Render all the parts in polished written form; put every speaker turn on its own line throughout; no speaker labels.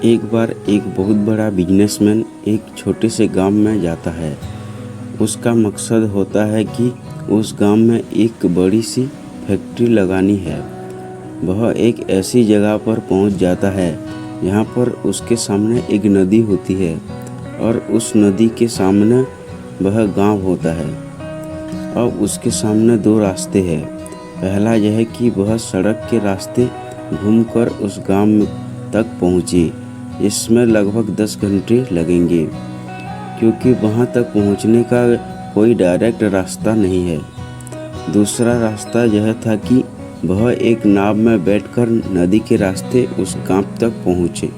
एक बार एक बहुत बड़ा बिजनेसमैन एक छोटे से गांव में जाता है। उसका मकसद होता है कि उस गांव में एक बड़ी सी फैक्ट्री लगानी है। वह एक ऐसी जगह पर पहुंच जाता है जहां पर उसके सामने एक नदी होती है और उस नदी के सामने वह गांव होता है। अब उसके सामने दो रास्ते हैं। पहला यह कि वह सड़क के रास्ते घूमकर उस गांव तक पहुंचे। इसमें लगभग 10 घंटे लगेंगे क्योंकि वहां तक पहुंचने का कोई डायरेक्ट रास्ता नहीं है। दूसरा रास्ता यह था कि वह एक नाव में बैठकर नदी के रास्ते उस गांव तक पहुंचे,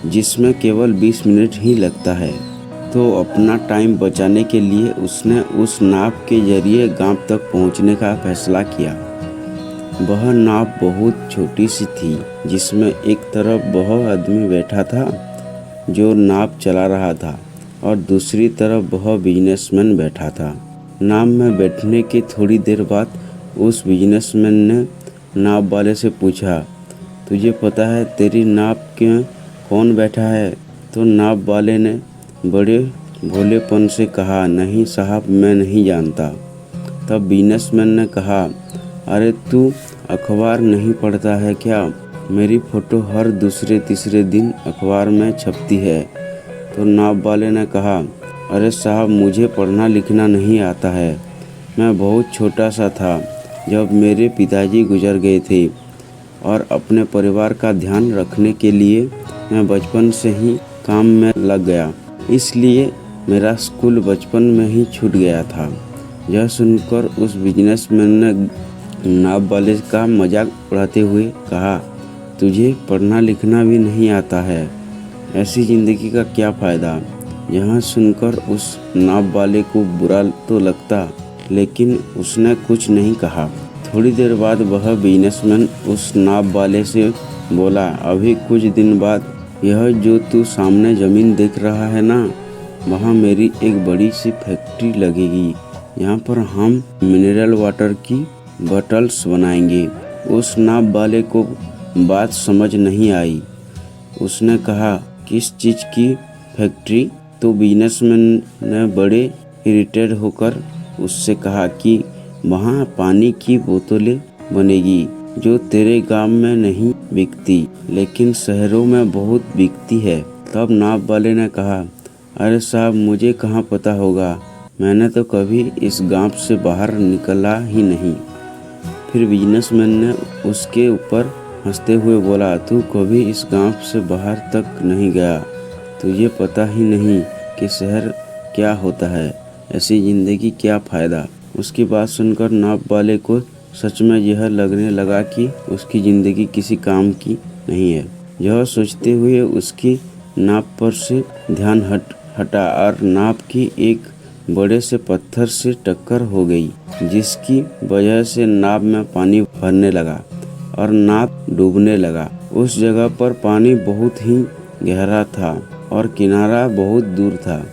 जिसमें केवल 20 मिनट ही लगता है। तो अपना टाइम बचाने के लिए उसने उस नाव के जरिए गांव तक पहुंचने का फैसला किया। वह नाव बहुत छोटी सी थी, जिसमें एक तरफ वह आदमी बैठा था जो नाव चला रहा था और दूसरी तरफ वह बिजनेसमैन बैठा था। नाव में बैठने के थोड़ी देर बाद उस बिजनेसमैन ने नाव वाले से पूछा, तुझे पता है तेरी नाव में कौन बैठा है? तो नाव वाले ने बड़े भोलेपन से कहा, नहीं साहब, मैं नहीं जानता। तब बिजनेसमैन ने कहा, अरे तू अखबार नहीं पढ़ता है क्या? मेरी फ़ोटो हर दूसरे तीसरे दिन अखबार में छपती है। तो नाव वाले ने कहा, अरे साहब, मुझे पढ़ना लिखना नहीं आता है। मैं बहुत छोटा सा था जब मेरे पिताजी गुजर गए थे और अपने परिवार का ध्यान रखने के लिए मैं बचपन से ही काम में लग गया, इसलिए मेरा स्कूल बचपन में ही छूट गया था। यह सुनकर उस बिजनेसमैन ने नाव वाले का मजाक उड़ाते हुए कहा, तुझे पढ़ना लिखना भी नहीं आता है, ऐसी ज़िंदगी का क्या फ़ायदा? यह सुनकर उस नाव वाले को बुरा तो लगता, लेकिन उसने कुछ नहीं कहा। थोड़ी देर बाद वह बिजनेसमैन उस नाव वाले से बोला, अभी कुछ दिन बाद यह जो तू सामने ज़मीन देख रहा है ना, वहाँ मेरी एक बड़ी सी फैक्ट्री लगेगी। यहाँ पर हम मिनरल वाटर की बॉटल्स बनाएंगे। उस नाव वाले को बात समझ नहीं आई। उसने कहा, किस चीज़ की फैक्ट्री? तो बिजनेसमैन ने बड़े इरिटेट होकर उससे कहा कि वहाँ पानी की बोतलें बनेगी जो तेरे गांव में नहीं बिकती, लेकिन शहरों में बहुत बिकती है। तब नाव वाले ने कहा, अरे साहब, मुझे कहाँ पता होगा, मैंने तो कभी इस गांव से बाहर निकला ही नहीं। फिर बिजनेसमैन ने उसके ऊपर हंसते हुए बोला, तू कभी इस गांव से बाहर तक नहीं गया, तुझे पता ही नहीं कि शहर क्या होता है, ऐसी ज़िंदगी क्या फ़ायदा। उसकी बात सुनकर नाव वाले को सच में यह लगने लगा कि उसकी ज़िंदगी किसी काम की नहीं है। यह सोचते हुए उसकी नाव पर से ध्यान हटा और नाव की एक बड़े से पत्थर से टक्कर हो गई, जिसकी वजह से नाव में पानी भरने लगा और नाव डूबने लगा। उस जगह पर पानी बहुत ही गहरा था और किनारा बहुत दूर था।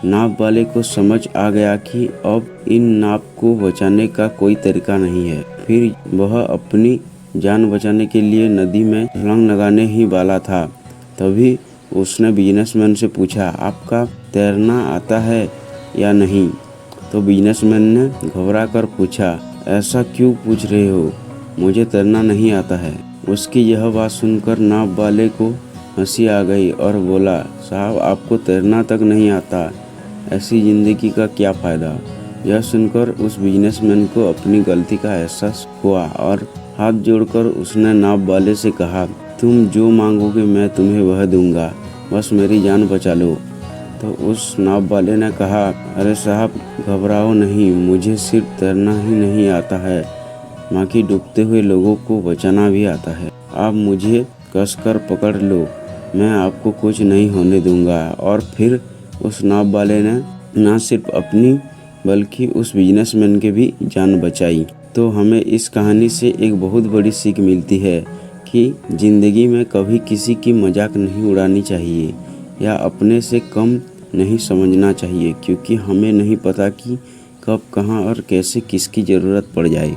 नाव वाले को समझ आ गया कि अब इन नाव को बचाने का कोई तरीका नहीं है। फिर वह अपनी जान बचाने के लिए नदी में छलांग लगाने ही वाला था। तभी उसने बिजनेसमैन से पूछा, आपका तैरना आता है या नहीं? तो बिजनेसमैन ने घबरा कर पूछा, ऐसा क्यों पूछ रहे हो, मुझे तैरना नहीं आता है। उसकी यह बात सुनकर नाव वाले को हंसी आ गई और बोला, साहब, आपको तैरना तक नहीं आता, ऐसी ज़िंदगी का क्या फ़ायदा। यह सुनकर उस बिजनेसमैन को अपनी गलती का एहसास हुआ और हाथ जोड़कर उसने नाव वाले से कहा, तुम जो मांगोगे मैं तुम्हें वह दूंगा, बस मेरी जान बचा लो। तो उस नाव वाले ने कहा, अरे साहब, घबराओ नहीं, मुझे सिर्फ तैरना ही नहीं आता है, बाकी डूबते हुए लोगों को बचाना भी आता है। आप मुझे कसकर पकड़ लो, मैं आपको कुछ नहीं होने दूंगा। और फिर उस नाव वाले ने न सिर्फ अपनी बल्कि उस बिजनेसमैन की भी जान बचाई। तो हमें इस कहानी से एक बहुत बड़ी सीख मिलती है कि ज़िंदगी में कभी किसी की मजाक नहीं उड़ानी चाहिए या अपने से कम नहीं समझना चाहिए, क्योंकि हमें नहीं पता कि कब, कहाँ और कैसे किसकी ज़रूरत पड़ जाए।